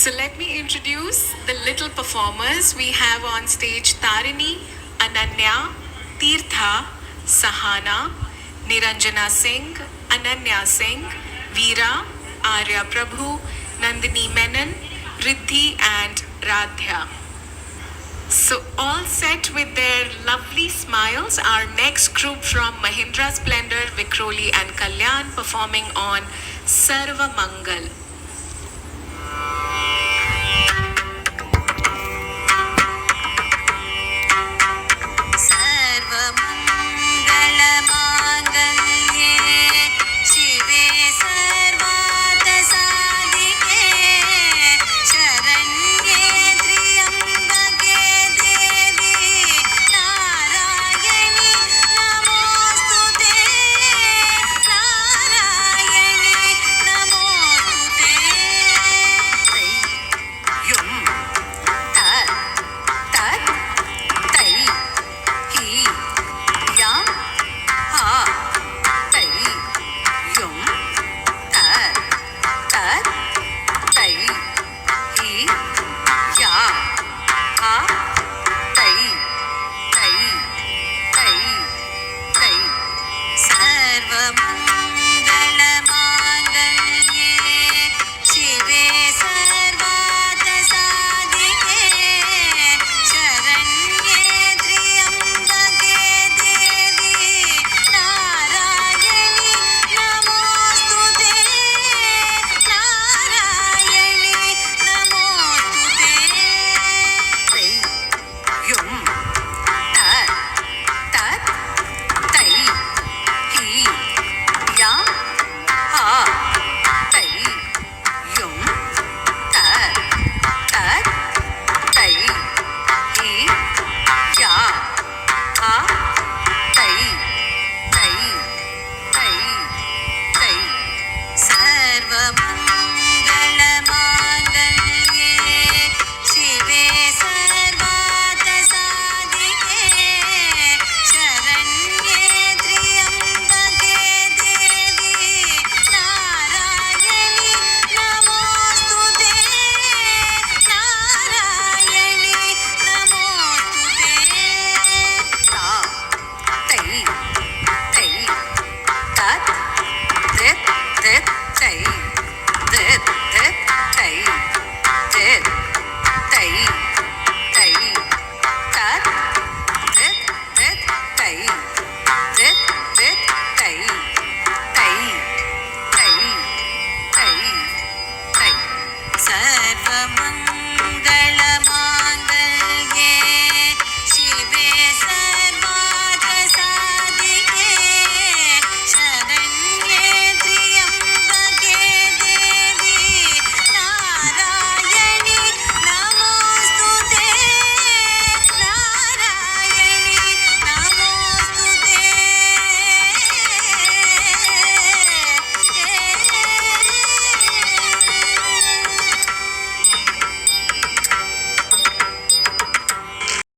So let me introduce the little performers. We have on stage Tarini, Ananya, Tirtha, Sahana, Niranjana Singh, Ananya Singh, Veera, Arya Prabhu, Nandini Menon, Riddhi and Radhya. So all set with their lovely smiles, our next group from Mahindra Splendor, Vikroli and Kalyan performing on Sarva Mangal.